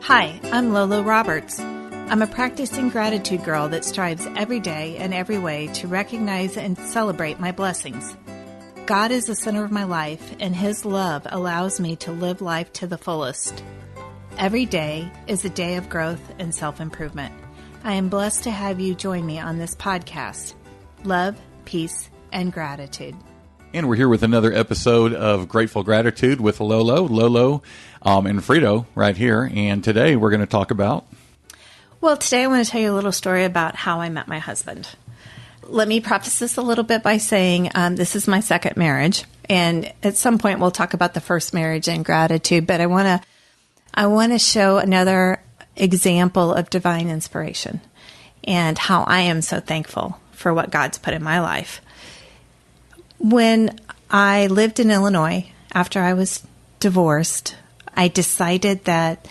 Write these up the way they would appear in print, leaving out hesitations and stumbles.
Hi, I'm LoLo Roberts. I'm a practicing gratitude girl that strives every day and every way to recognize and celebrate my blessings. God is the center of my life, and His love allows me to live life to the fullest. Every day is a day of growth and self-improvement. I am blessed to have you join me on this podcast. Love, peace, and gratitude. And we're here with another episode of Grateful Gratitude with Lolo, and Frito right here. And today we're going to talk about... Well, today I want to tell you a little story about how I met my husband. Let me preface this a little bit by saying this is my second marriage. And at some point we'll talk about the first marriage and gratitude. But I want to show another example of divine inspiration and how I am so thankful for what God's put in my life. When I lived in Illinois, after I was divorced, I decided that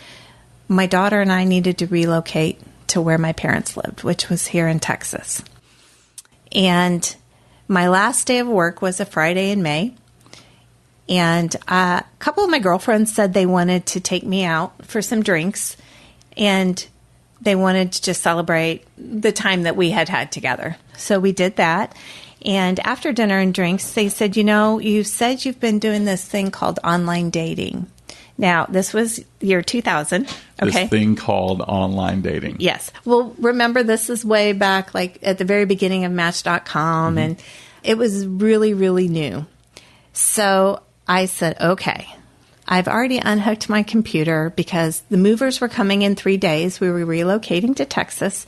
my daughter and I needed to relocate to where my parents lived, which was here in Texas. And my last day of work was a Friday in May. And a couple of my girlfriends said they wanted to take me out for some drinks. And they wanted to just celebrate the time that we had had together. So we did that. And after dinner and drinks, they said, you said you've been doing this thing called online dating. Now, this was year 2000. Okay. This thing called online dating. Yes. Well, remember, this is way back, like at the very beginning of Match.com, and it was really, really new. So I said, okay, I've already unhooked my computer because the movers were coming in 3 days. We were relocating to Texas.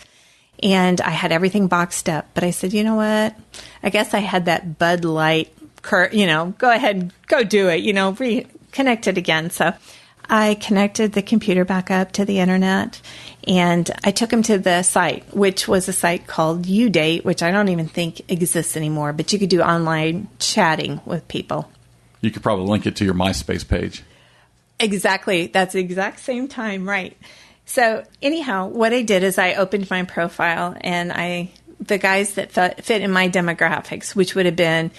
And I had everything boxed up. But I said, you know what? I guess I had that Bud Light, go ahead, go do it, reconnect it again. So I connected the computer back up to the internet. And I took him to the site, which was a site called UDate, which I don't even think exists anymore. But you could do online chatting with people. You could probably link it to your MySpace page. Exactly. That's the exact same time, right? So anyhow, what I did is I opened my profile and the guys that fit in my demographics, which would have been,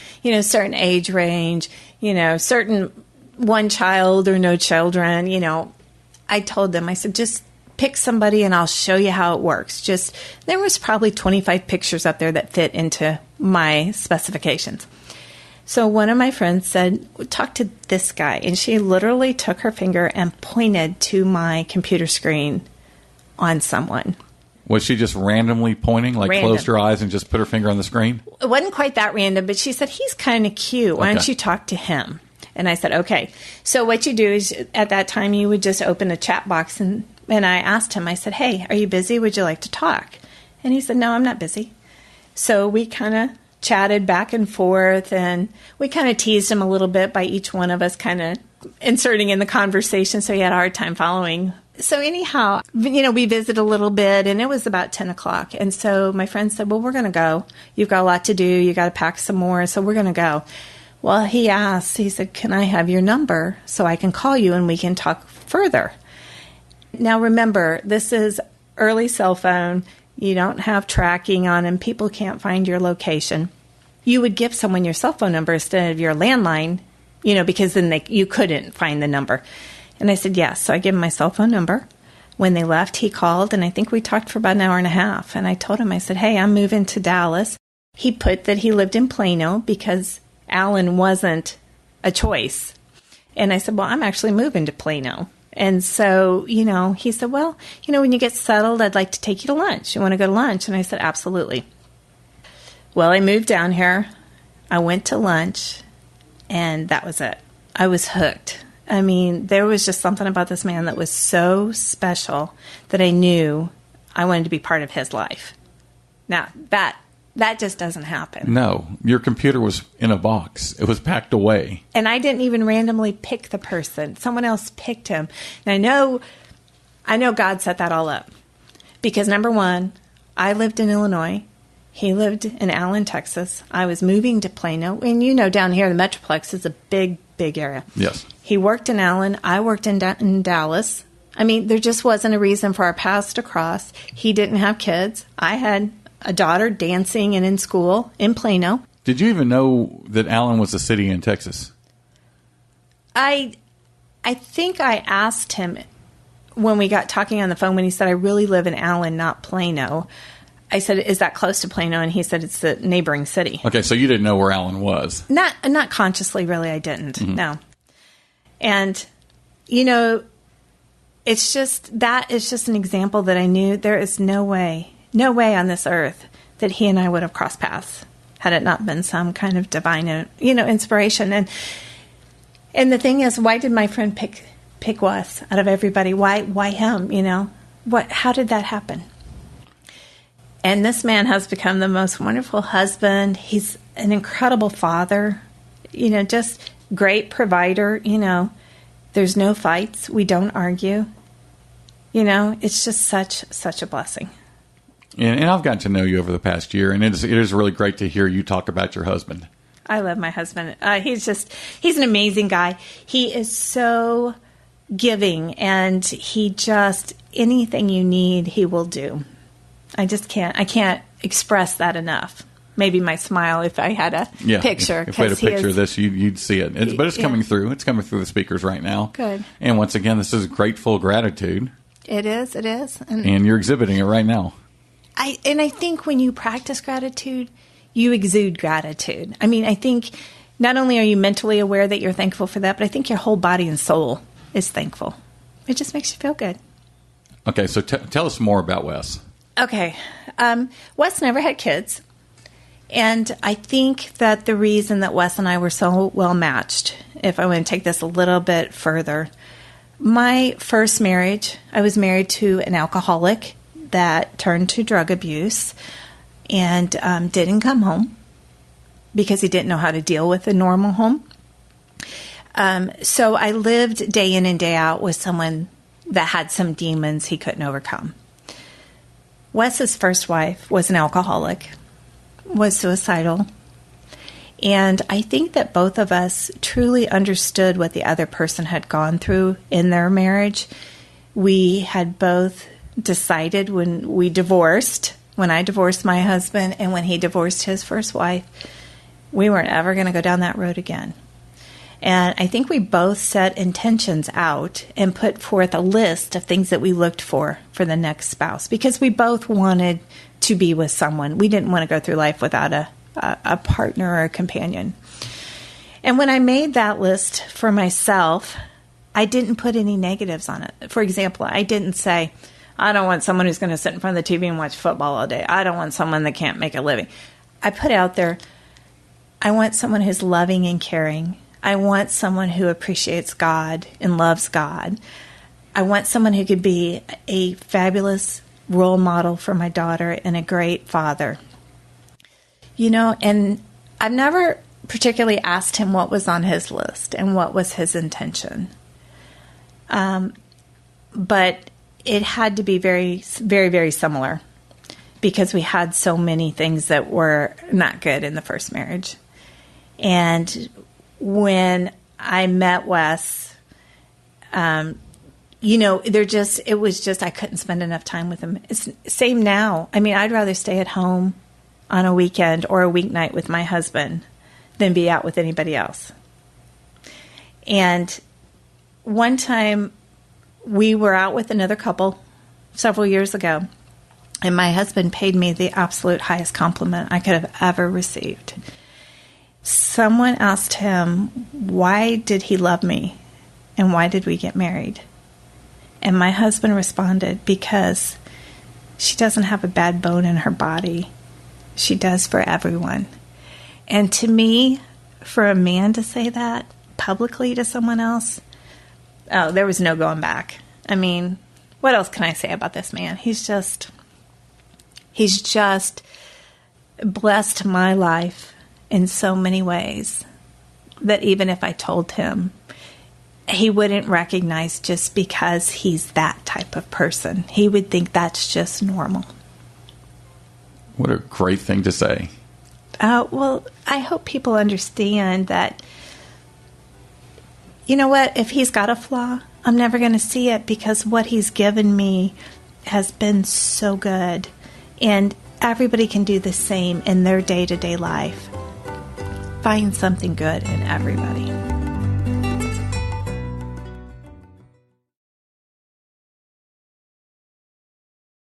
certain age range, certain one child or no children, I told them, I said, just pick somebody and I'll show you how it works. There was probably 25 pictures up there that fit into my specifications. So one of my friends said, talk to this guy. And she literally took her finger and pointed to my computer screen on someone. Was she just randomly pointing, closed her eyes and just put her finger on the screen? It wasn't quite that random, but she said, he's kind of cute. Why don't you talk to him? And I said, okay. So what you do is at that time, you would just open a chat box. And I asked him, I said, hey, are you busy? Would you like to talk? And he said, no, I'm not busy. So we kind of chatted back and forth, and we kind of teased him a little bit by each one of us kind of inserting in the conversation, so he had a hard time following. So anyhow, we visited a little bit, and it was about 10 o'clock. And so my friend said, well, we're going to go. You've got a lot to do. You got to pack some more, so we're going to go. Well, he said, can I have your number so I can call you and we can talk further? Now, remember, this is early cell phone. You don't have tracking on them. People can't find your location. You would give someone your cell phone number instead of your landline, because then you couldn't find the number. And I said, yes. So I gave him my cell phone number. When they left, he called, and I think we talked for about an hour and a half. And I told him, I said, hey, I'm moving to Dallas. He put that he lived in Plano because Allen wasn't a choice. And I said, well, I'm actually moving to Plano. And so, he said, well, when you get settled, I'd like to take you to lunch. You want to go to lunch? And I said, absolutely. Well, I moved down here. I went to lunch, and that was it. I was hooked. I mean, there was just something about this man that was so special that I knew I wanted to be part of his life. Now, that just doesn't happen. No, your computer was in a box. It was packed away. And I didn't even randomly pick the person. Someone else picked him. And I know God set that all up. Because number one, I lived in Illinois. He lived in Allen, Texas. I was moving to Plano. And down here, the Metroplex is a big, big area. Yes. He worked in Allen. I worked in Dallas. I mean, there just wasn't a reason for our paths to cross. He didn't have kids. I had a daughter dancing and in school in Plano. Did you even know that Allen was a city in Texas? I think I asked him when we got talking on the phone, when he said, I really live in Allen, not Plano, I said, is that close to Plano? And he said, it's the neighboring city. Okay, so you didn't know where Allen was. Not consciously, really, I didn't. Mm-hmm. No. And, you know, it's just an example that I knew there is no way on this earth that he and I would have crossed paths had it not been some kind of divine, inspiration. And the thing is, why did my friend pick Wes out of everybody? Why him? How did that happen? And this man has become the most wonderful husband. He's an incredible father, just great provider. There's no fights. We don't argue. It's just such a blessing. And I've gotten to know you over the past year, and it is really great to hear you talk about your husband. I love my husband. He's an amazing guy. He is so giving, and he just, anything you need, he will do. I can't express that enough. Maybe my smile if I had a picture. If we had a picture of this, you'd see it. But it's coming through. It's coming through the speakers right now. Good. And once again, this is grateful gratitude. It is. And you're exhibiting it right now. I think when you practice gratitude, you exude gratitude. I mean, I think not only are you mentally aware that you're thankful for that, but I think your whole body and soul is thankful. It just makes you feel good. Okay, so tell us more about Wes. Okay. Wes never had kids. And I think that the reason that Wes and I were so well matched, if I want to take this a little bit further, my first marriage, I was married to an alcoholic that turned to drug abuse and didn't come home because he didn't know how to deal with a normal home. So I lived day in and day out with someone that had some demons he couldn't overcome. Wes's first wife was an alcoholic, was suicidal, and I think that both of us truly understood what the other person had gone through in their marriage. We had both decided when we divorced, when I divorced my husband and when he divorced his first wife, we weren't ever going to go down that road again. And I think we both set intentions out and put forth a list of things that we looked for the next spouse, because we both wanted to be with someone. We didn't want to go through life without a partner or a companion. And when I made that list for myself, I didn't put any negatives on it. For example, I didn't say, I don't want someone who's going to sit in front of the TV and watch football all day. I don't want someone that can't make a living. I put out there, I want someone who's loving and caring. I want someone who appreciates God and loves God. I want someone who could be a fabulous role model for my daughter and a great father. And I've never particularly asked him what was on his list and what was his intention. But it had to be very, very, very similar because we had so many things that were not good in the first marriage. And when I met Wes, it was just I couldn't spend enough time with him. It's same now. I mean, I'd rather stay at home on a weekend or a weeknight with my husband than be out with anybody else. And one time we were out with another couple several years ago, and my husband paid me the absolute highest compliment I could have ever received. Someone asked him, why did he love me and why did we get married? And my husband responded, because she doesn't have a bad bone in her body. She does for everyone. And to me, for a man to say that publicly to someone else, there was no going back. I mean, what else can I say about this man? He's just blessed my life in so many ways that even if I told him, he wouldn't recognize just because he's that type of person. He would think that's just normal. What a great thing to say. Well, I hope people understand that, you know what, if he's got a flaw, I'm never going to see it because what he's given me has been so good. And everybody can do the same in their day-to-day life. Find something good in everybody.